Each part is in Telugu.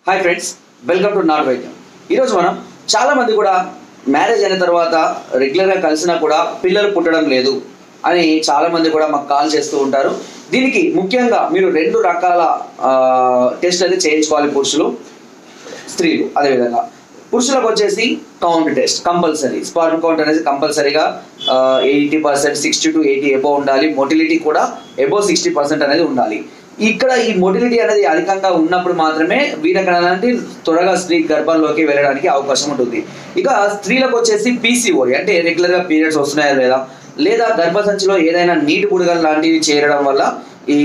Hi friends, welcome to not వైద్యం. ఈరోజు మనం చాలా మంది కూడా మ్యారేజ్ అయిన తర్వాత రెగ్యులర్గా కలిసినా కూడా పిల్లలు పుట్టడం లేదు అని చాలా మంది కూడా మాకు కాల్ చేస్తూ ఉంటారు. దీనికి ముఖ్యంగా మీరు రెండు రకాల టెస్ట్లు అయితే చేయించుకోవాలి, పురుషులు స్త్రీలు. అదేవిధంగా పురుషులకు వచ్చేసి count test compulsory, sperm count అనేది కంపల్సరీగా 80%, 60 to 80 ఎబో ఉండాలి. మొటిలిటీ కూడా ఎబో 60% అనేది ఉండాలి. ఇక్కడ ఈ మొటిలిటీ అనేది అధికంగా ఉన్నప్పుడు మాత్రమే వీరకణాలంటే త్వరగా స్త్రీ గర్భంలోకి వెళ్ళడానికి అవకాశం ఉంటుంది. ఇక స్త్రీలకు వచ్చేసి పీసీఓడి అంటే రెగ్యులర్గా పీరియడ్స్ వస్తున్నాయా లేదా గర్భసంచిలో ఏదైనా నీటి బుడగలు లాంటివి చేరడం వల్ల ఈ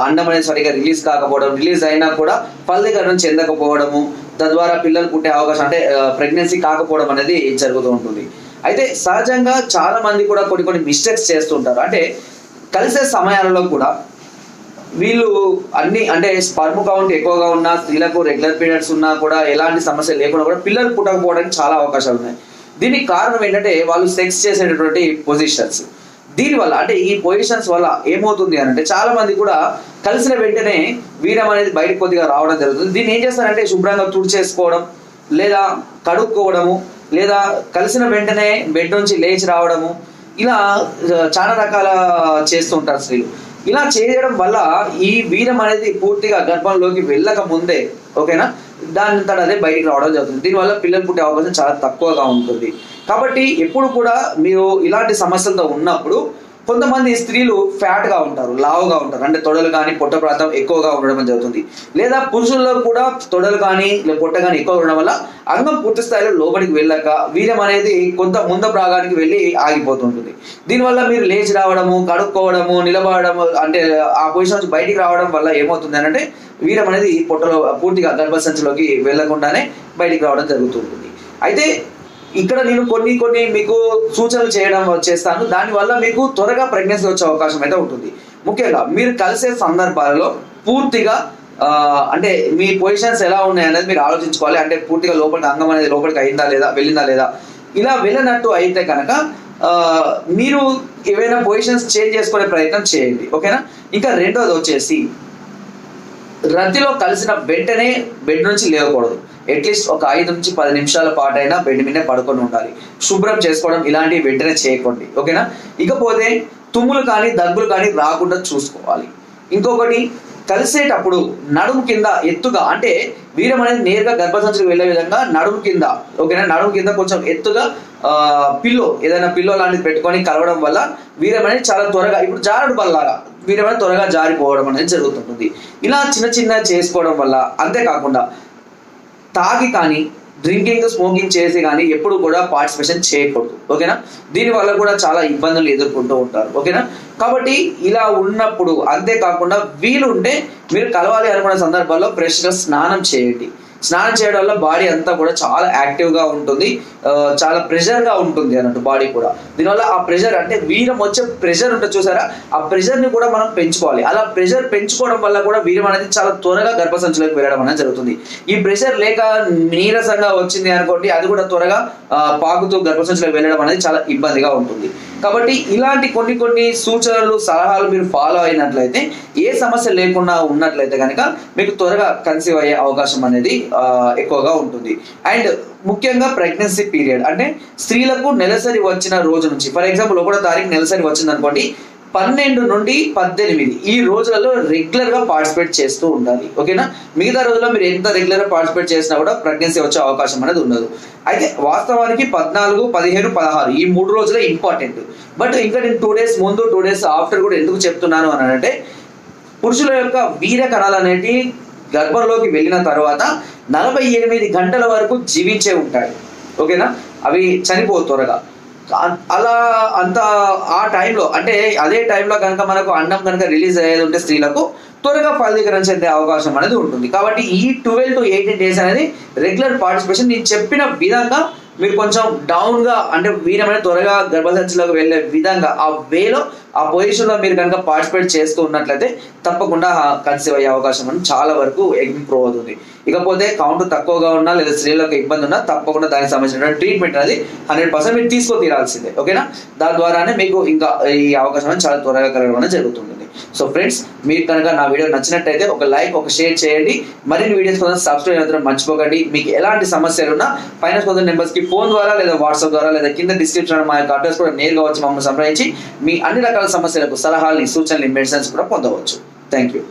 అండం అనేది సరిగా రిలీజ్ కాకపోవడం, రిలీజ్ అయినా కూడా ఫలదీకరణం చెందకపోవడము, తద్వారా పిల్లలు పుట్టే అవకాశం అంటే ప్రెగ్నెన్సీ కాకపోవడం అనేది జరుగుతూ ఉంటుంది. అయితే సహజంగా చాలా మంది కూడా కొన్ని మిస్టేక్స్ చేస్తుంటారు. అంటే కలిసే సమయాలలో కూడా వీళ్ళు అన్ని అంటే స్పర్మ్ కౌంట్ ఎక్కువగా ఉన్నా, స్త్రీలకు రెగ్యులర్ పీరియడ్స్ ఉన్నా కూడా ఎలాంటి సమస్య లేకుండా కూడా పిల్లలు పుట్టకపోవడానికి చాలా అవకాశాలు ఉన్నాయి. దీనికి కారణం ఏంటంటే వాళ్ళు సెక్స్ చేసేటటువంటి పొజిషన్స్. దీనివల్ల అంటే ఈ పొజిషన్స్ వల్ల ఏమవుతుంది అని అంటే చాలా మంది కూడా కలిసిన వెంటనే వీరం అనేది బయటకు కొద్దిగా రావడం జరుగుతుంది. దీన్ని ఏం చేస్తారంటే శుభ్రంగా తుడిచేసుకోవడం, లేదా కడుక్కోవడము, లేదా కలిసిన వెంటనే బెడ్ నుంచి లేచి రావడము, ఇలా చాలా రకాల చేస్తుంటారు స్త్రీలు. ఇలా చేయడం వల్ల ఈ వీరం అనేది పూర్తిగా గర్భంలోకి వెళ్ళక ముందే ఓకేనా దాని అంతటా అదే బయటికి రావడం జరుగుతుంది. దీనివల్ల పిల్లలు పుట్టే అవకాశం చాలా తక్కువగా ఉంటుంది. కాబట్టి ఎప్పుడు కూడా మీరు ఇలాంటి సమస్యలతో ఉన్నప్పుడు కొంతమంది స్త్రీలు ఫ్యాట్గా ఉంటారు, లావుగా ఉంటారు, అంటే తొడలు కానీ పొట్ట ప్రాంతం ఎక్కువగా ఉండడం జరుగుతుంది. లేదా పురుషుల్లో కూడా తొడలు కానీ పొట్ట కానీ ఎక్కువ ఉండడం వల్ల అంగం పూర్తి స్థాయిలో లోపలికి వెళ్ళక వీర్యం అనేది కొంత ముందు భాగానికి వెళ్ళి ఆగిపోతుంటుంది. దీనివల్ల మీరు లేచి రావడము, కడుక్కోవడము, నిలబడము, అంటే ఆ పొజిషన్ నుంచి బయటికి రావడం వల్ల ఏమవుతుంది అంటే వీర్యం అనేది పొట్టలో పూర్తిగా గర్భసంచిలోకి వెళ్లకుండానే బయటికి రావడం జరుగుతుంటుంది. అయితే ఇక్కడ నేను కొన్ని మీకు సూచనలు చేస్తాను. దానివల్ల మీకు త్వరగా ప్రెగ్నెన్సీ వచ్చే అవకాశం అయితే ఉంటుంది. ముఖ్యంగా మీరు కలిసే సందర్భాలలో పూర్తిగా అంటే మీ పొజిషన్స్ ఎలా ఉన్నాయి అనేది మీరు ఆలోచించుకోవాలి. అంటే పూర్తిగా లోపలికి అంగం అనేది లోపలికి వెళ్ళిందా లేదా ఇలా వెళ్ళినట్టు అయితే కనుక మీరు ఏవైనా పొజిషన్స్ చేంజ్ చేసుకునే ప్రయత్నం చేయండి, ఓకేనా. ఇంకా రెండోది వచ్చేసి రతిలో కలిసిన వెంటనే బెడ్ నుంచి లేవకూడదు. అట్లీస్ట్ ఒక 5 నుంచి 10 నిమిషాల పాటు అయినా బెడ్ మీదే పడుకొని ఉండాలి. శుభ్రం చేసుకోవడం ఇలాంటివి వెంటనే చేయకండి, ఓకేనా. ఇకపోతే తుమ్ములు కానీ దగ్గులు కానీ రాకుండా చూసుకోవాలి. ఇంకొకటి కలిసేటప్పుడు నడుము కింద ఎత్తుగా అంటే వీరం అనేది నేరుగా గర్భసంచికి వెళ్ళే విధంగా నడుము కింద ఓకేనా, నడుము కింద కొంచెం ఎత్తుగా ఏదైనా పిల్లో లాంటిది పెట్టుకొని కలవడం వల్ల వీరం అనేది చాలా త్వరగా ఇప్పుడు జారుడు బల్లాగా వీరం అనేది త్వరగా జారిపోవడం అనేది జరుగుతుంటుంది. ఇలా చిన్న చేసుకోవడం వల్ల, అంతేకాకుండా తాగి కానీ డ్రింకింగ్ స్మోకింగ్ చేసి కానీ ఎప్పుడు కూడా పార్టిసిపేషన్ చేయకూడదు, ఓకేనా. దీనివల్ల కూడా చాలా ఇబ్బందులు ఎదుర్కొంటూ ఉంటారు, ఓకేనా. కాబట్టి ఇలా ఉన్నప్పుడు అంతేకాకుండా వీలుంటే మీరు కలవాలి అనుకున్న సందర్భాల్లో ఫ్రెష్గా స్నానం చేయండి. స్నానం చేయడం వల్ల బాడీ అంతా కూడా చాలా యాక్టివ్గా ఉంటుంది, చాలా ప్రెషర్గా ఉంటుంది అన్నట్టు బాడీ కూడా. దీనివల్ల ఆ ప్రెషర్ అంటే వీరం వచ్చే ప్రెషర్ ఉంటుంది చూసారా, ఆ ప్రెషర్ని కూడా మనం పెంచుకోవాలి. అలా ప్రెషర్ పెంచుకోవడం వల్ల కూడా వీరం అనేది చాలా త్వరగా గర్భసంచిలోకి వెళ్ళడం అనేది జరుగుతుంది. ఈ ప్రెషర్ లేక నీరసంగా వచ్చింది అనుకోండి, అది కూడా త్వరగా పాకుతూ గర్భసంచిలోకి వెళ్ళడం అనేది చాలా ఇబ్బందిగా ఉంటుంది. కాబట్టి ఇలాంటి కొన్ని సూచనలు, సలహాలు మీరు ఫాలో అయినట్లయితే ఏ సమస్య లేకుండా ఉన్నట్లయితే కనుక మీకు త్వరగా కన్సీవ్ అయ్యే అవకాశం అనేది ఎక్కువగా ఉంటుంది. అండ్ ముఖ్యంగా ప్రెగ్నెన్సీ పీరియడ్ అంటే స్త్రీలకు నెలసరి వచ్చిన రోజు నుంచి, ఫర్ ఎగ్జాంపుల్ 1వ తారీఖు నెలసరి వచ్చింది అనుకోండి, 12 నుండి 18 ఈ రోజులలో రెగ్యులర్గా పార్టిసిపేట్ చేస్తూ ఉండాలి, ఓకేనా. మిగతా రోజుల్లో మీరు ఎంత రెగ్యులర్గా పార్టిసిపేట్ చేసినా కూడా ప్రెగ్నెన్సీ వచ్చే అవకాశం అనేది ఉండదు. అయితే వాస్తవానికి 14, 15, 16 ఈ 3 రోజులే ఇంపార్టెంట్. బట్ ఇంకా నేను 2 days ముందు 2 days ఆఫ్టర్ కూడా ఎందుకు చెప్తున్నాను అని అంటే పురుషుల యొక్క వీర్య కణాలు అనేవి గర్భంలోకి వెళ్ళిన తర్వాత 48 గంటల వరకు జీవించే ఉంటాయి, ఓకేనా. అవి చనిపోవు త్వరగా. అలా ఆ టైంలో అంటే అదే టైంలో కనుక మనకు అండం కనుక రిలీజ్ అయ్యేది ఉంటే స్త్రీలకు త్వరగా ఫలదీకరణ చెందే అవకాశం అనేది ఉంటుంది. కాబట్టి ఈ 12 to 18 days అనేది రెగ్యులర్ పార్టిసిపేషన్ నేను చెప్పిన విధంగా మీరు కొంచెం డౌన్గా అంటే వీరం అనేది త్వరగా గర్భసంచిలోకి వెళ్ళే విధంగా ఆ వేలో ఆ పొజిషన్లో మీరు కనుక పార్టిసిపేట్ చేస్తూ ఉన్నట్లయితే తప్పకుండా కన్సీవ్ అయ్యే అవకాశం అనేది చాలా వరకు ఇంప్రూవ్ అవుతుంది. ఇకపోతే కౌంట్ తక్కువగా ఉన్నా లేదా స్త్రీలకు ఇబ్బంది ఉన్నా తప్పకుండా దానికి సంబంధించిన ట్రీట్మెంట్ అనేది 100% మీరు తీసుకొని తీరాల్సిందే. ఓకేనా, దాని ద్వారానే మీకు ఇంకా ఈ అవకాశం అనేది చాలా త్వరగా కలగడం జరుగుతుంది. సో ఫ్రెండ్స్, మీరు కనుక నా వీడియో నచ్చినట్టయితే ఒక లైక్, ఒక షేర్ చేయండి. మరిన్ని వీడియోస్ కోసం సబ్స్క్రైబ్ చేయడం మర్చిపోకండి. మీకు ఎలాంటి సమస్యలు ఉన్నా పైన కొందరు నెంబర్స్కి ఫోన్ ద్వారా లేదా వాట్సాప్ ద్వారా లేదా కింద డిస్క్రిప్షన్ మా యొక్క అడ్రస్ కూడా నేరుగా వచ్చి మమ్మల్ని సంప్రదించి మీ అన్ని రకాల సమస్యలకు సలహాలని, సూచనలు, మెడిసిన్స్ కూడా పొందవచ్చు. Thank you.